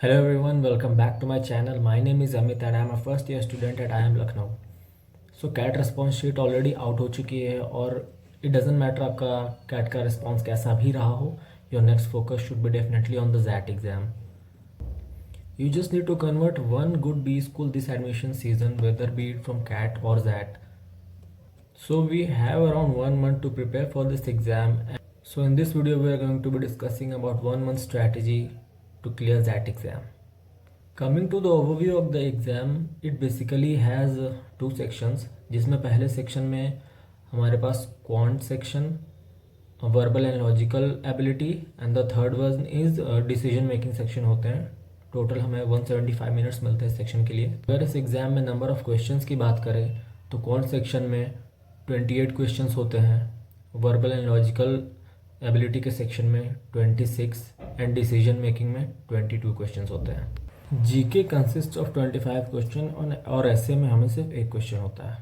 Hello everyone, welcome back to my channel. My name is Amit and I am a first year student at IIM Lucknow. So CAT response sheet already out हो चुकी है और it doesn't matter आपका CAT का response कैसा भी रहा हो, your next focus should be definitely on the ZAT exam. You just need to convert one good B school this admission season, whether be it from CAT or ZAT. So we have around 1 month to prepare for this exam. So in this video we are going to be discussing about 1 month strategy to clear ZAT exam. Coming to the overview of the exam, it basically has two sections, जिसमें पहले section में हमारे पास quant section, verbal and logical ability and the third one is decision making section होते हैं. Total हमें 175 minutes मिलते हैं सेक्शन के लिए. अगर इस एग्ज़ाम में नंबर ऑफ क्वेश्चंस की बात करें तो क्वांट सेक्शन में 28 क्वेश्चंस होते हैं, वर्बल एंड लॉजिकल एबिलिटी के सेक्शन में 26 एंड डिसीजन मेकिंग में 22 क्वेश्चंस होते हैं. जीके कंसिस्ट ऑफ 25 क्वेश्चन और ऐसे में हमें सिर्फ एक क्वेश्चन होता है.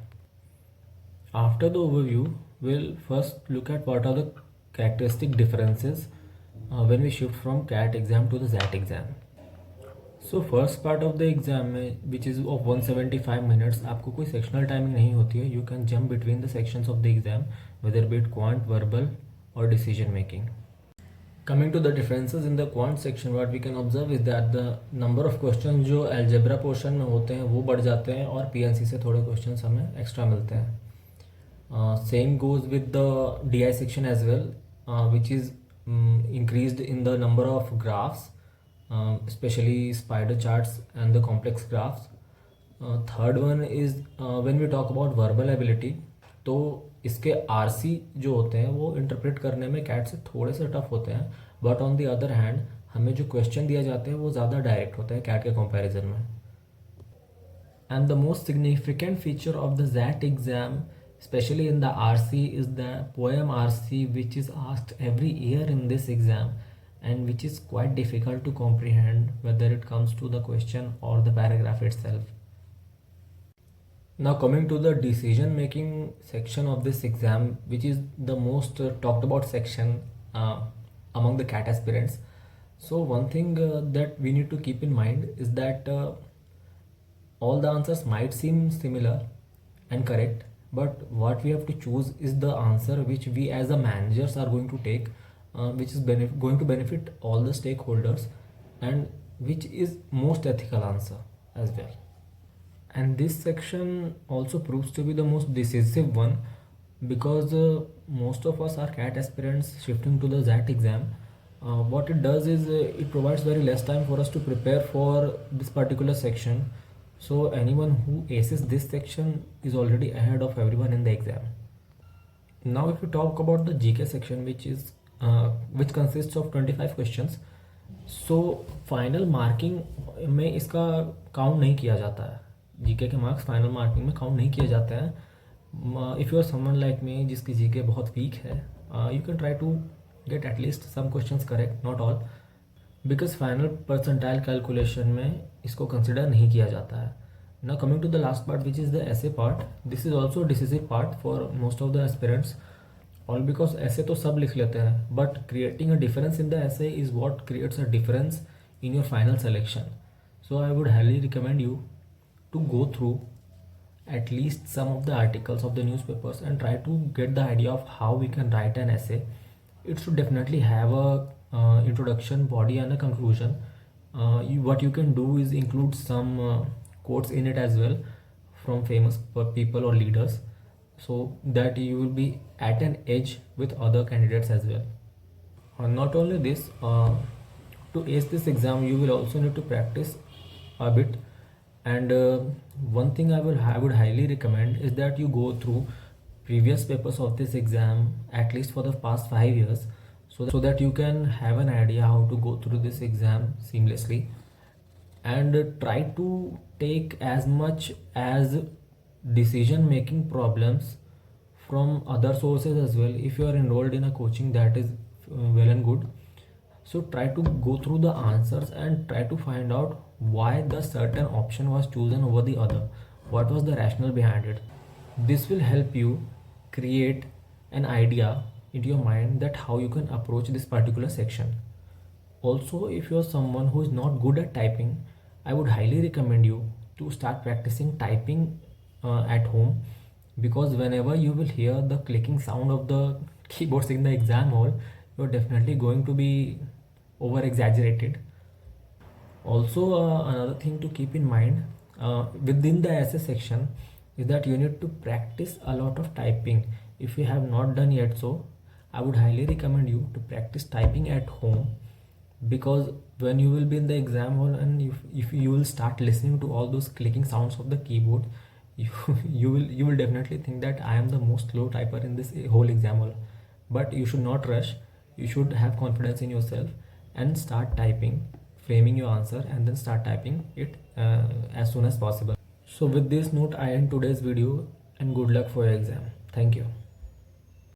After the overview will first look at what are the characteristic differences when we shift from CAT exam to the XAT exam. So first part of the exam में which is of 175 minutes, आपको कोई sectional timing नहीं होती है. You can jump between the sections of the exam whether be it quant, verbal और decision making. Coming to the differences in the quant section, what we can observe is that the number of questions जो algebra portion में होते हैं वो बढ़ जाते हैं और PNC से थोड़े questions हमें extra मिलते हैं. Same goes with the DI section as well, which is increased in the number of graphs, especially spider charts and the complex graphs. Third one is when we talk about verbal ability, तो इसके RC जो होते हैं वो interpret करने में cat से थोड़े से टफ होते हैं, but on the other hand हमें जो क्वेश्चन दिया जाते हैं वो ज़्यादा डायरेक्ट होते हैं कैट के कंपैरिजन में. And the most significant feature of the XAT exam specially in the RC is the poem RC which is asked every year in this exam and which is quite difficult to comprehend whether it comes to the question or the paragraph itself. Now coming to the decision making section of this exam, which is the most talked about section among the CAT aspirants. So one thing that we need to keep in mind is that all the answers might seem similar and correct, but what we have to choose is the answer which we as a managers are going to take, which is going to benefit all the stakeholders and which is most ethical answer as well. And this section also proves to be the most decisive one because most of us are CAT aspirants shifting to the ZAT exam. What it does is it provides very less time for us to prepare for this particular section. So anyone who aces this section is already ahead of everyone in the exam. Now if we talk about the GK section, which consists of 25 questions. So final marking में इसका count नहीं किया जाता है. GK के marks final marking में count नहीं किए जाते हैं. If you are someone like me जिसकी जीके बहुत वीक है, you can try to get at least some questions correct, not all, because final percentile calculation में इसको कंसिडर नहीं किया जाता है. Now coming to the last part which is the essay part, this is also decisive part for most of the aspirants, all because ऐसे तो सब लिख लेते हैं, but creating a difference in the essay is what creates a difference in your final selection. So I would highly recommend you to go through at least some of the articles of the newspapers and try to get the idea of how we can write an essay. It should definitely have a introduction, body and a conclusion. What you can do is include some quotes in it as well from famous people or leaders, so that you will be at an edge with other candidates as well. Not only this, to ace this exam you will also need to practice a bit, and one thing I would highly recommend is that you go through previous papers of this exam at least for the past 5 years, so that you can have an idea how to go through this exam seamlessly, and try to take as much as decision making problems from other sources as well. If you are enrolled in a coaching, that is well and good. So try to go through the answers and try to find out why the certain option was chosen over the other. What was the rationale behind it? This will help you create an idea into your mind that how you can approach this particular section. Also, if you're someone who is not good at typing, I would highly recommend you to start practicing typing at home, because whenever you will hear the clicking sound of the keyboards in the exam hall, you're definitely going to be over exaggerated. Also, another thing to keep in mind within the essay section is that you need to practice a lot of typing. If you have not done yet so, I would highly recommend you to practice typing at home, because when you will be in the exam hall and if you will start listening to all those clicking sounds of the keyboard, you, you will definitely think that I am the most slow typer in this whole exam hall. But you should not rush. You should have confidence in yourself and start typing, framing your answer, and then start typing it as soon as possible. So with this note, I end today's video, and good luck for your exam. Thank you.